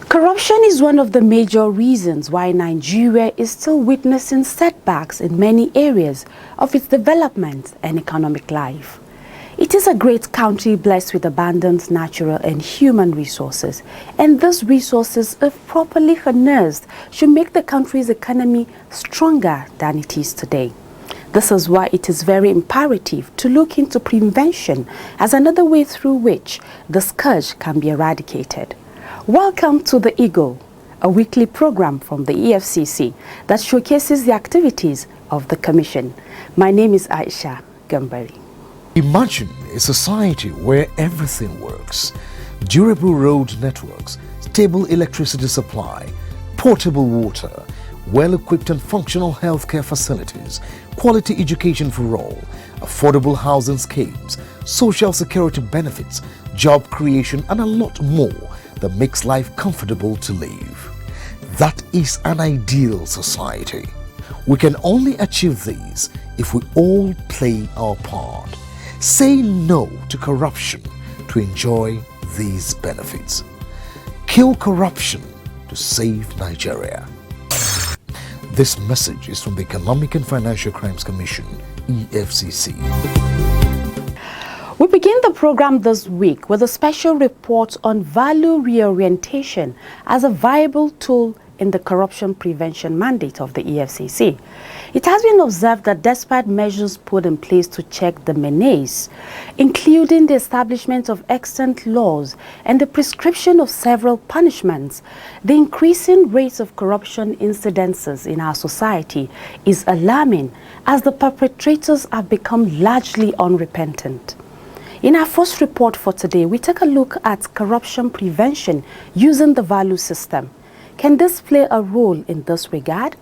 Corruption is one of the major reasons why Nigeria is still witnessing setbacks in many areas of its development and economic life. It is a great country blessed with abundant natural and human resources, and these resources, if properly harnessed, should make the country's economy stronger than it is today. This is why it is very imperative to look into prevention as another way through which the scourge can be eradicated. Welcome to The Eagle, a weekly program from the EFCC that showcases the activities of the Commission. My name is Aisha Gambari. Imagine a society where everything works. Durable road networks, stable electricity supply, portable water, well-equipped and functional healthcare facilities, quality education for all, affordable housing schemes, social security benefits, job creation, and a lot more that makes life comfortable to live. That is an ideal society. We can only achieve these if we all play our part. Say no to corruption to enjoy these benefits. Kill corruption to save Nigeria. This message is from the Economic and Financial Crimes Commission, EFCC. We begin the program this week with a special report on value reorientation as a viable tool in the corruption prevention mandate of the EFCC. It has been observed that despite measures put in place to check the menace, including the establishment of extant laws and the prescription of several punishments, the increasing rates of corruption incidences in our society is alarming as the perpetrators have become largely unrepentant. In our first report for today, we take a look at corruption prevention using the value system. Can this play a role in this regard?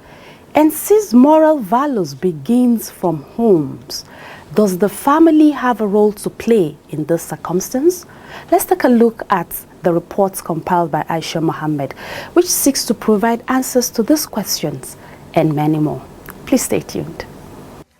And since moral values begins from homes, does the family have a role to play in this circumstance? Let's take a look at the reports compiled by Aisha Mohammed, which seeks to provide answers to these questions and many more. Please stay tuned.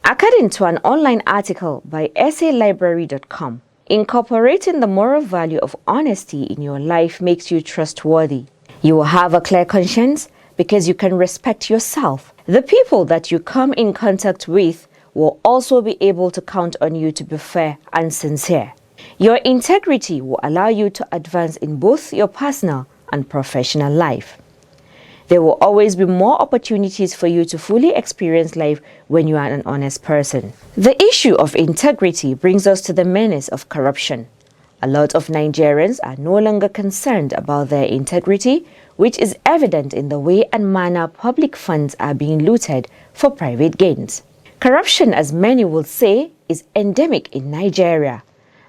According to an online article by essaylibrary.com, incorporating the moral value of honesty in your life makes you trustworthy. You will have a clear conscience because you can respect yourself. The people that you come in contact with will also be able to count on you to be fair and sincere. Your integrity will allow you to advance in both your personal and professional life. There will always be more opportunities for you to fully experience life when you are an honest person. The issue of integrity brings us to the menace of corruption. A lot of Nigerians are no longer concerned about their integrity, which is evident in the way and manner public funds are being looted for private gains. Corruption, as many will say, is endemic in Nigeria,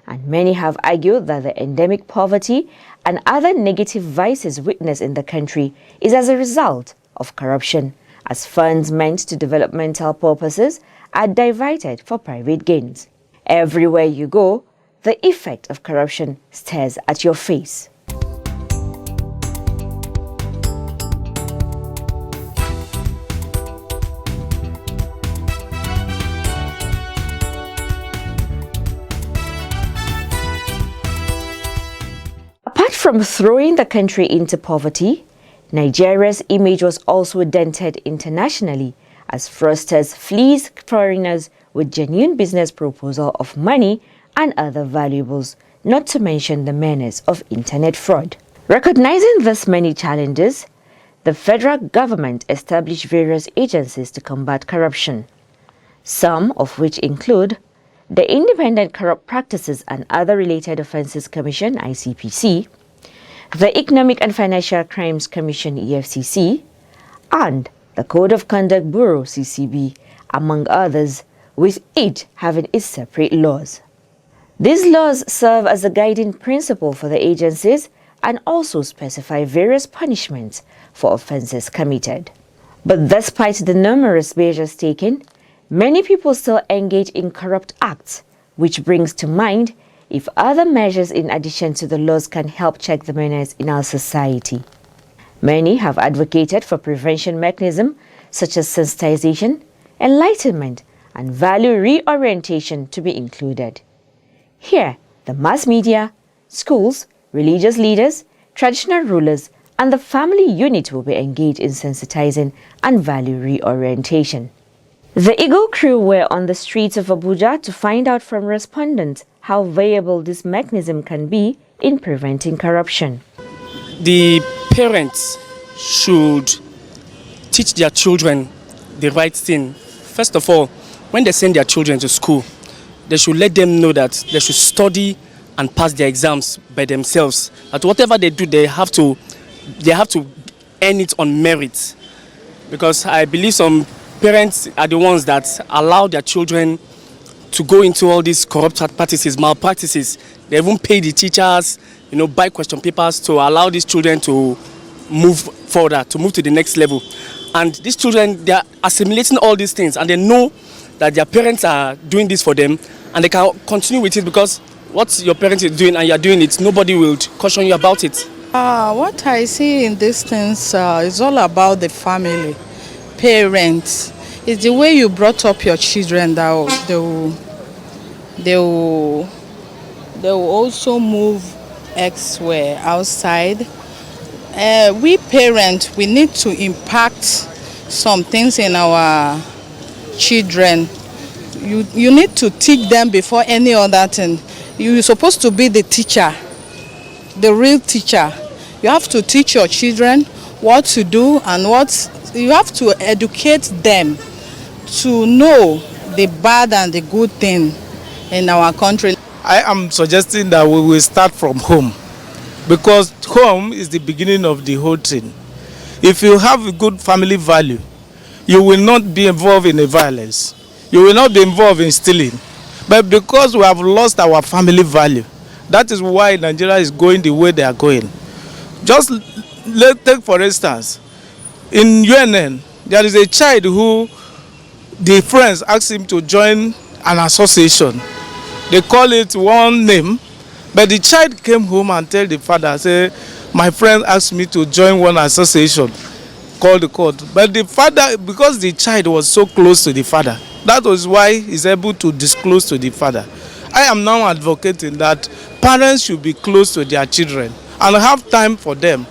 and many have argued that the endemic poverty and other negative vices witnessed in the country is as a result of corruption, as funds meant to developmental purposes are diverted for private gains. Everywhere you go, the effect of corruption stares at your face. Apart from throwing the country into poverty, Nigeria's image was also dented internationally as fraudsters fleece foreigners with genuine business proposal of money and other valuables, not to mention the menace of internet fraud. Recognizing these many challenges, the federal government established various agencies to combat corruption, some of which include the Independent Corrupt Practices and Other Related Offences Commission, ICPC, the Economic and Financial Crimes Commission, EFCC, and the Code of Conduct Bureau, CCB, among others, with each having its separate laws. These laws serve as a guiding principle for the agencies and also specify various punishments for offenses committed. But despite the numerous measures taken, many people still engage in corrupt acts, which brings to mind if other measures in addition to the laws can help check the menace in our society. Many have advocated for prevention mechanisms such as sensitization, enlightenment, and value reorientation to be included. Here, the mass media, schools, religious leaders, traditional rulers, and the family unit will be engaged in sensitizing and value reorientation. The Eagle crew were on the streets of Abuja to find out from respondents how viable this mechanism can be in preventing corruption. The parents should teach their children the right thing. First of all, when they send their children to school, they should let them know that they should study and pass their exams by themselves. That whatever they do, they have to earn it on merit. Because I believe some parents are the ones that allow their children to go into all these corrupt practices, malpractices. They even pay the teachers, buy question papers to allow these children to move further, to move to the next level. And these children, they are assimilating all these things, and they know that their parents are doing this for them, and they can continue with it because what your parents is doing and you are doing it, nobody will caution you about it. What I see in these things is all about the family, parents. It's the way you brought up your children that they will also move elsewhere, outside. We parents, we need to impact some things in our children. You need to teach them before any other thing. You're supposed to be the teacher, the real teacher. You have to teach your children what to do and you have to educate them to know the bad and the good thing in our country. I am suggesting that we will start from home, because home is the beginning of the whole thing. If you have a good family value, you will not be involved in a violence. You will not be involved in stealing. But because we have lost our family value, that is why Nigeria is going the way they are going. Just take for instance, in UNN, there is a child who the friends asked him to join an association. They call it one name, but the child came home and told the father, say, my friend asked me to join one association, called the court. But the father, because the child was so close to the father, that was why he's able to disclose to the father. I am now advocating that parents should be close to their children and have time for them.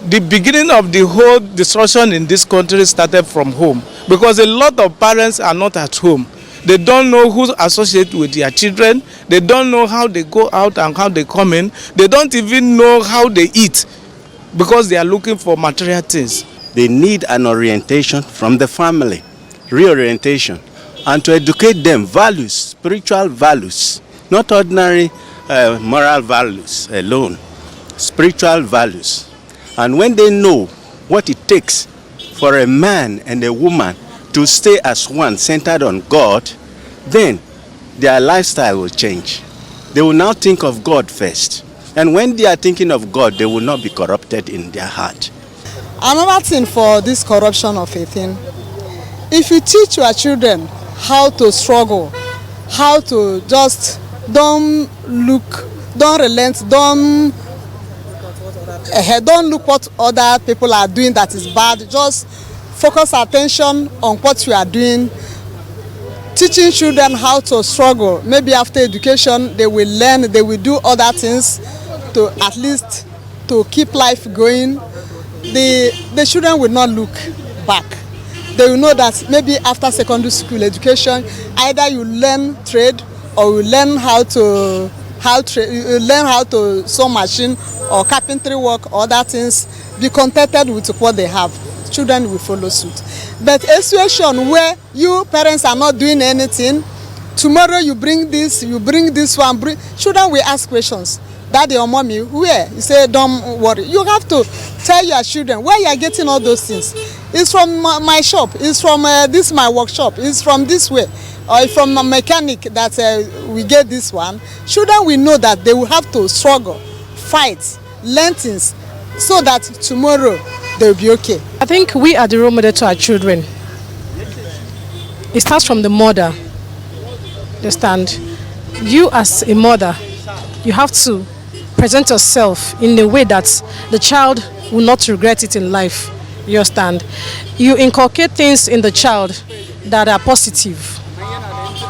The beginning of the whole destruction in this country started from home, because a lot of parents are not at home. They don't know who associate with their children. They don't know how they go out and how they come in. They don't even know how they eat, because they are looking for material things. They need an orientation from the family, reorientation, and to educate them values, spiritual values, not ordinary moral values alone, spiritual values. And when they know what it takes for a man and a woman to stay as one, centered on God, then their lifestyle will change. They will now think of God first. And when they are thinking of God, they will not be corrupted in their heart. Another thing for this corruption of a thing, if you teach your children how to struggle, how to just don't relent, don't look what other people are doing that is bad, just focus attention on what you are doing. Teaching children how to struggle, maybe after education they will learn, they will do other things to at least to keep life going. The children will not look back. They will know that maybe after secondary school education, either you learn trade or you learn how to sew machine or carpentry work or other things. Be contented with what they have. Children will follow suit. But a situation where you parents are not doing anything, tomorrow you bring this one, children will ask questions. Daddy or mommy, where? You say, don't worry. You have to tell your children where you are getting all those things. It's from my shop, it's from this my workshop, it's from this way, or from a mechanic that we get this one. Children will know that they will have to struggle, fight, learn things so that tomorrow they'll be okay. I think we are the role model to our children. It starts from the mother. Understand? You as a mother, you have to present yourself in a way that the child will not regret it in life. You understand? You inculcate things in the child that are positive.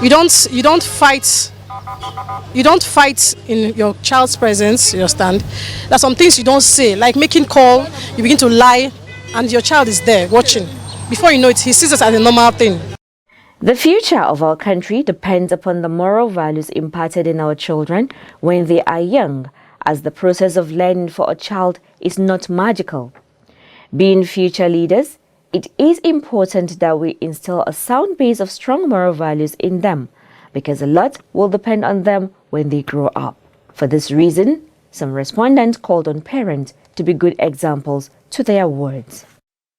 You don't fight in your child's presence. You understand? There's some things you don't say, like making call. You begin to lie, and your child is there watching. Before you know it, he sees it as a normal thing. The future of our country depends upon the moral values imparted in our children when they are young, as the process of learning for a child is not magical. Being future leaders, it is important that we instill a sound base of strong moral values in them, because a lot will depend on them when they grow up. For this reason, some respondents called on parents to be good examples to their words.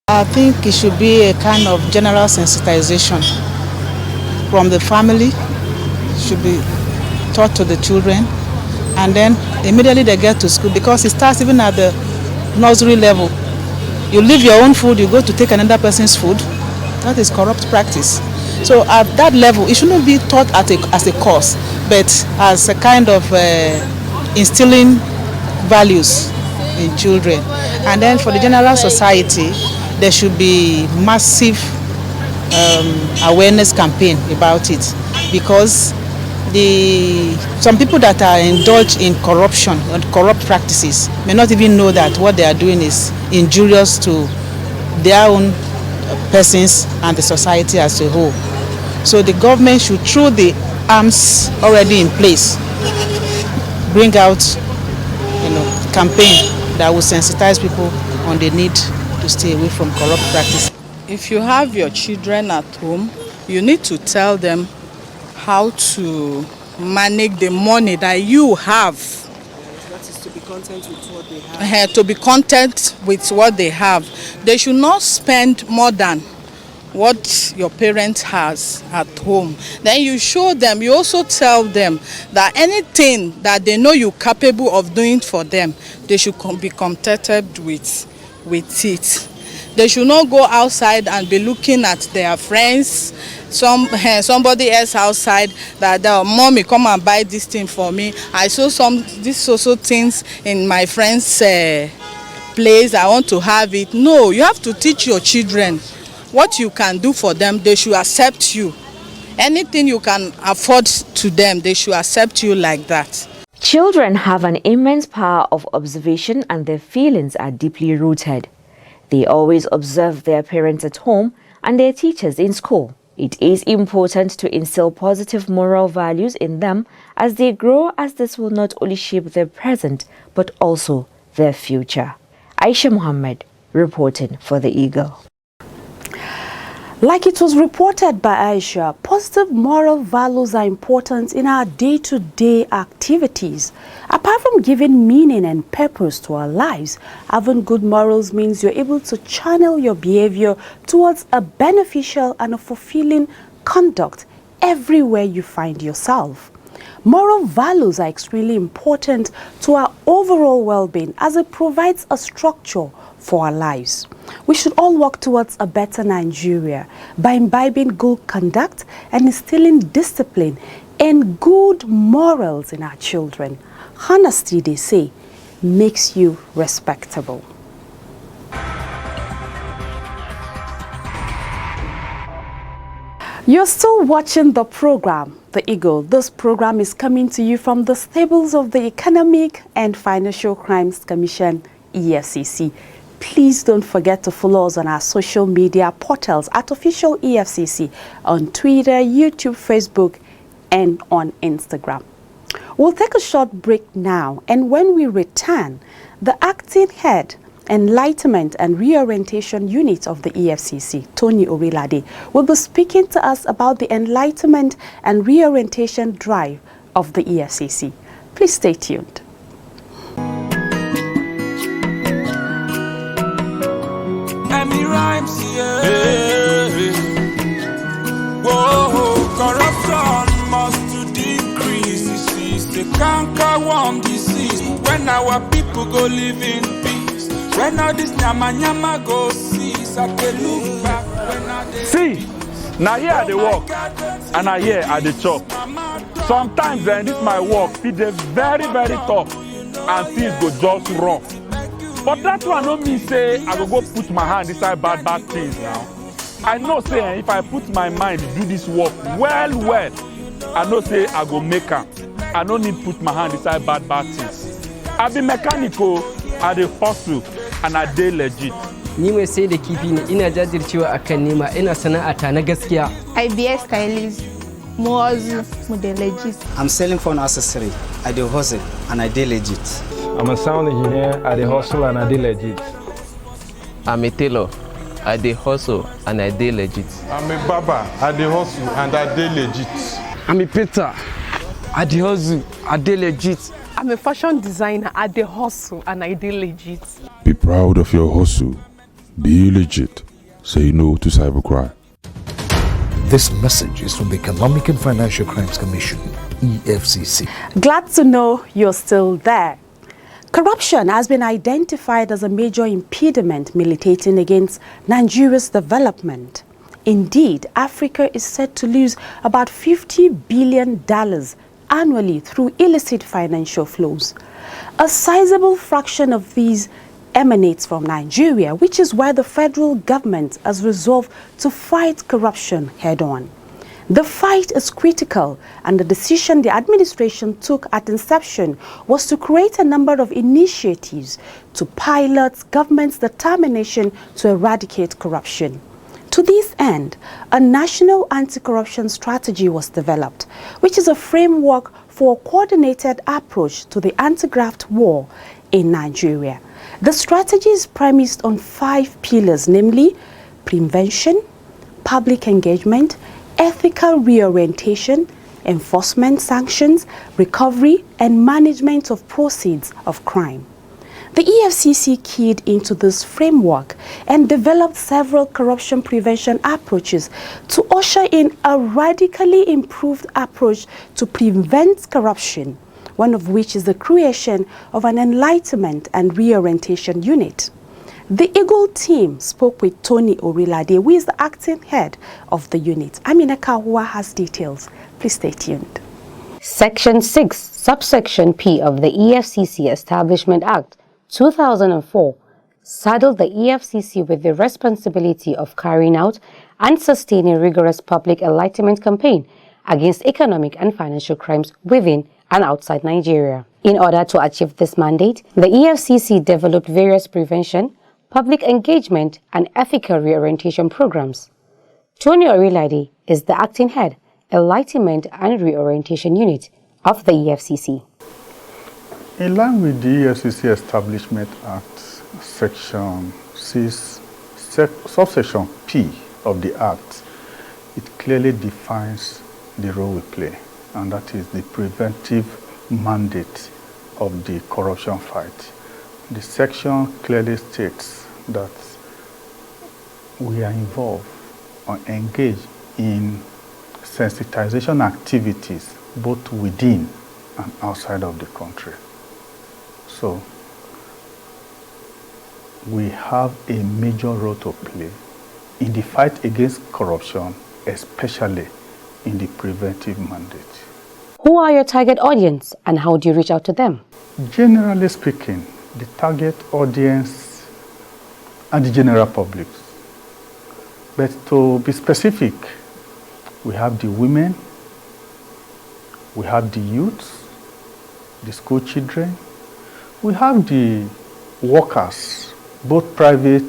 I think it should be a kind of general sensitization from the family. It should be taught to the children, and then immediately they get to school, because it starts even at the nursery level. You leave your own food, you go to take another person's food. That is corrupt practice. So at that level, it shouldn't be taught as a course, but as a kind of instilling values in children. And then for the general society, there should be massive awareness campaign about it, because some people that are indulged in corruption and corrupt practices may not even know that what they are doing is injurious to their own persons and the society as a whole. So the government should, through the arms already in place, bring out campaign that will sensitize people on the need to stay away from corrupt practice. If you have your children at home, you need to tell them how to manage the money that you have. That is to be content with what they have. To be content with what they have. They should not spend more than what your parent has at home. Then you show them, you also tell them that anything that they know you're capable of doing for them, they should be contented with it. They should not go outside and be looking at their friends, somebody else outside, that mommy, come and buy this thing for me. I saw these also things in my friend's place, I want to have it. No, you have to teach your children what you can do for them. They should accept you. Anything you can afford to them, they should accept you like that. Children have an immense power of observation, and their feelings are deeply rooted. They always observe their parents at home and their teachers in school. It is important to instill positive moral values in them as they grow, as this will not only shape their present but also their future. Aisha Muhammad reporting for The Eagle. Like it was reported by Aisha, positive moral values are important in our day-to-day activities. Apart from giving meaning and purpose to our lives, having good morals means you're able to channel your behavior towards a beneficial and a fulfilling conduct everywhere you find yourself. Moral values are extremely important to our overall well-being, as it provides a structure for our lives. We should all work towards a better Nigeria by imbibing good conduct and instilling discipline and good morals in our children. Honesty, they say, makes you respectable. You're still watching the program, The Eagle. This program is coming to you from the stables of the Economic and Financial Crimes Commission, EFCC. Please don't forget to follow us on our social media portals at Official EFCC on Twitter, YouTube, Facebook, and on Instagram. We'll take a short break now, and when we return, the acting head, Enlightenment and Reorientation Unit of the EFCC, Tony Orilade, will be speaking to us about the Enlightenment and Reorientation Drive of the EFCC. Please stay tuned. Whoa, corruption must to decrease. This is the canker worm disease. When our people people go live in peace. When all this nyama nyama go cease, I can look back when I see. Now here I dey work, and I here I dey chop. Sometimes this my work, it dey very tough, and things go just rough. But that one no mean say I go put my hand inside bad things now. I know say if I put my mind to do this work well, I know say I go make am. I no need put my hand inside bad things. I be mechanical, I dey hustle, and I dey legit. Ni mai sai da kifi ne, ina jajircewa akan nema, ina sana'ata na gaskiya. I be a stylist, mu legit. I'm selling phone accessory, I dey hustle and I dey legit. I'm a sound engineer, I dey hustle and I dey legit. I'm a tailor, I dey hustle and I dey legit. I'm a barber, I dey hustle and I dey legit. I'm a painter, I dey hustle, I dey legit. I'm a fashion designer, I dey hustle and I dey legit. Be proud of your hustle. Be legit. Say no to cybercrime. This message is from the Economic and Financial Crimes Commission, EFCC. Glad to know you're still there. Corruption has been identified as a major impediment militating against Nigeria's development. Indeed, Africa is set to lose about $50 billion annually through illicit financial flows. A sizable fraction of these emanates from Nigeria, which is why the federal government has resolved to fight corruption head-on. The fight is critical, and the decision the administration took at inception was to create a number of initiatives to pilot government's determination to eradicate corruption. To this end, a national anti-corruption strategy was developed, which is a framework for a coordinated approach to the anti-graft war in Nigeria. The strategy is premised on 5 pillars, namely prevention, public engagement, ethical reorientation, enforcement sanctions, recovery, and management of proceeds of crime. The EFCC keyed into this framework and developed several corruption prevention approaches to usher in a radically improved approach to prevent corruption, one of which is the creation of an enlightenment and reorientation unit. The Eagle team spoke with Tony Orilade, who is the acting head of the unit. Amina Kahua has details. Please stay tuned. Section 6, subsection P of the EFCC Establishment Act 2004 saddled the EFCC with the responsibility of carrying out and sustaining rigorous public enlightenment campaign against economic and financial crimes within and outside Nigeria. In order to achieve this mandate, the EFCC developed various prevention, public engagement, and ethical reorientation programs. Tony Orilade is the acting head, Enlightenment and Reorientation Unit of the EFCC. In line with the EFCC Establishment Act, Section 6, subsection P of the Act, it clearly defines the role we play, and that is the preventive mandate of the corruption fight. The section clearly states that we are involved or engaged in sensitization activities both within and outside of the country. So we have a major role to play in the fight against corruption, especially in the preventive mandate. Who are your target audience and how do you reach out to them? Generally speaking, the target audience are the general public. But to be specific, we have the women, we have the youths, the school children, we have the workers, both private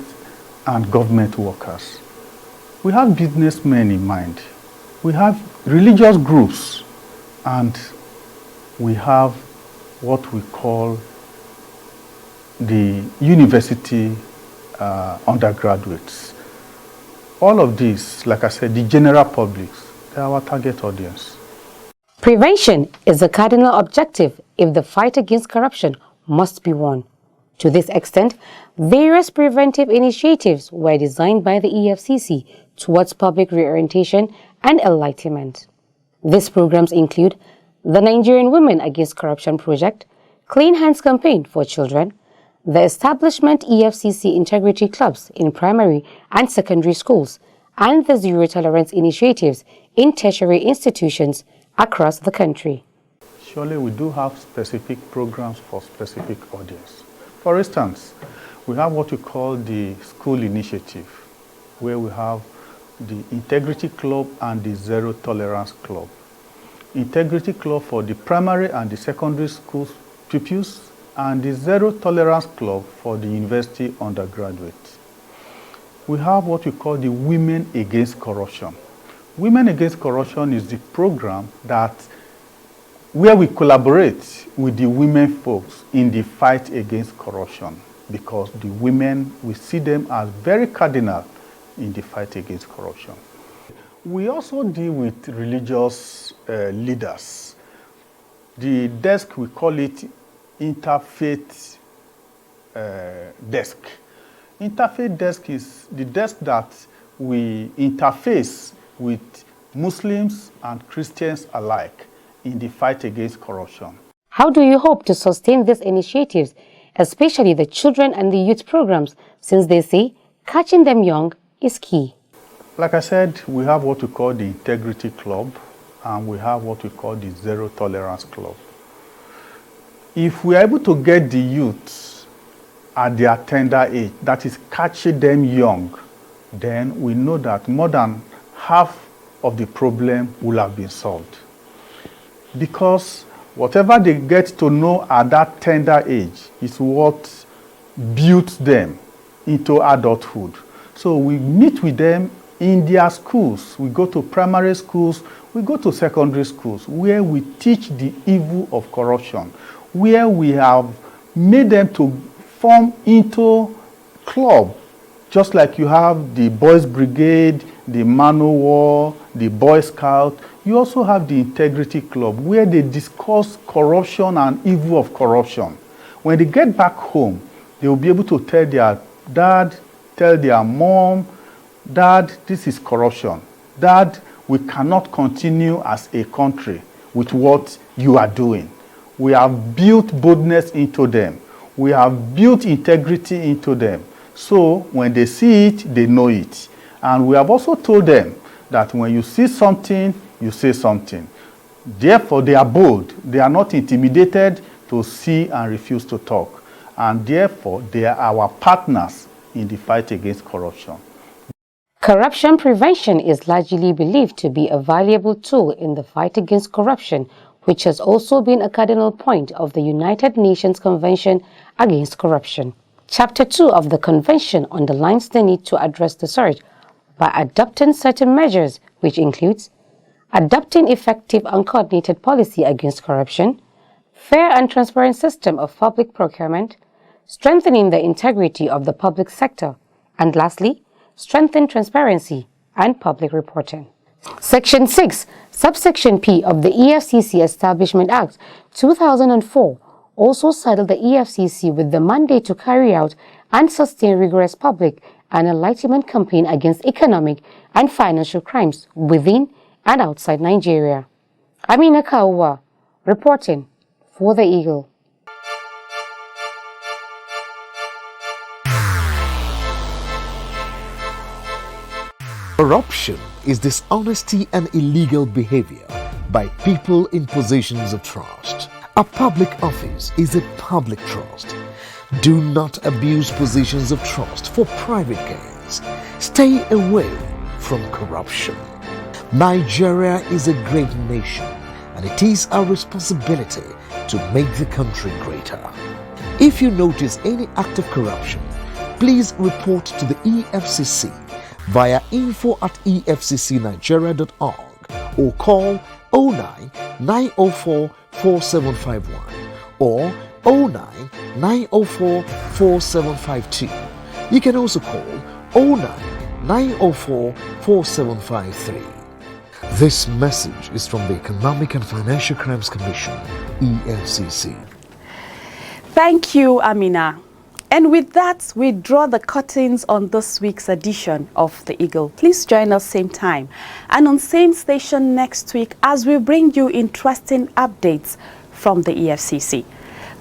and government workers. We have businessmen in mind. We have religious groups, and we have what we call the university undergraduates. All of these, like I said, the general public, they are our target audience. Prevention is the cardinal objective if the fight against corruption must be won. To this extent, various preventive initiatives were designed by the EFCC towards public reorientation and enlightenment. These programs include the Nigerian Women Against Corruption Project, Clean Hands Campaign for Children, the establishment EFCC integrity clubs in primary and secondary schools, and the zero tolerance initiatives in tertiary institutions across the country. Surely we do have specific programs for specific audience. For instance, we have what we call the school initiative, where we have the Integrity Club and the Zero Tolerance Club. Integrity Club for the primary and the secondary school pupils, and the Zero Tolerance Club for the university undergraduates. We have what we call the Women Against Corruption. Women Against Corruption is the program where we collaborate with the women folks in the fight against corruption, because the women, we see them as very cardinal in the fight against corruption. We also deal with religious leaders. The desk, we call it Interfaith Desk. Interfaith Desk is the desk that we interface with Muslims and Christians alike in the fight against corruption. How do you hope to sustain these initiatives, especially the children and the youth programs, since they say catching them young is key? Like I said, we have what we call the Integrity Club, and we have what we call the Zero Tolerance Club. If we are able to get the youth at their tender age, that is catching them young, then we know that more than half of the problem will have been solved. Because whatever they get to know at that tender age is what builds them into adulthood. So we meet with them in their schools. We go to primary schools, we go to secondary schools, where we teach the evil of corruption, where we have made them to form into club, just like you have the Boys Brigade, the Man O' War, the Boy Scout. You also have the Integrity Club, where they discuss corruption and evil of corruption. When they get back home, they will be able to tell their dad, tell their mom, Dad, this is corruption. Dad, we cannot continue as a country with what you are doing. We have built boldness into them. We have built integrity into them. So when they see it, they know it. And we have also told them that when you see something, you say something. Therefore, they are bold. They are not intimidated to see and refuse to talk. And therefore, they are our partners in the fight against corruption. Corruption prevention is largely believed to be a valuable tool in the fight against corruption, which has also been a cardinal point of the United Nations Convention Against Corruption. Chapter 2 of the Convention underlines the need to address the surge by adopting certain measures, which includes adopting effective and coordinated policy against corruption, fair and transparent system of public procurement, strengthening the integrity of the public sector, and lastly, strengthen transparency and public reporting. Section 6, subsection P of the EFCC Establishment Act 2004 also saddled the EFCC with the mandate to carry out and sustain rigorous public and enlightenment campaign against economic and financial crimes within and outside Nigeria. Amina Kauwa, reporting for the Eagle. Corruption is dishonesty and illegal behavior by people in positions of trust. A public office is a public trust. Do not abuse positions of trust for private gains. Stay away from corruption. Nigeria is a great nation, and it is our responsibility to make the country greater. If you notice any act of corruption, please report to the EFCC via info@efccnigeria.org or call 09 904 4751 or 09 904 4752. You can also call 09 904 4753. This message is from the Economic and Financial Crimes Commission, EFCC. Thank you, Amina. And with that, we draw the curtains on this week's edition of The Eagle. Please join us same time and on same station next week as we bring you interesting updates from the EFCC.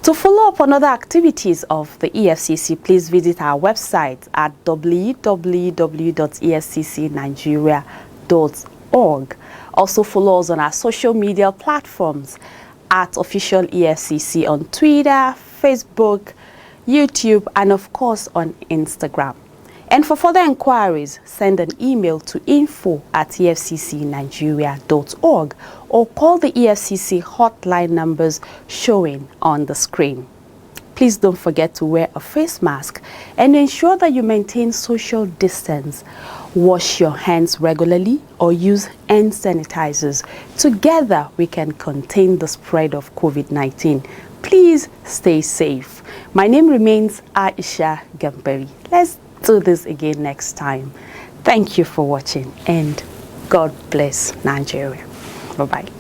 To follow up on other activities of the EFCC, please visit our website at www.efccnigeria.org. Also follow us on our social media platforms at Official EFCC on Twitter, Facebook, YouTube, and of course on Instagram. And for further inquiries, send an email to info@efccnigeria.org or call the EFCC hotline numbers showing on the screen. Please don't forget to wear a face mask and ensure that you maintain social distance. Wash your hands regularly or use hand sanitizers. Together, we can contain the spread of COVID-19. Please stay safe. My name remains Aisha Gambari. Let's do this again next time. Thank you for watching and God bless Nigeria. Bye-bye.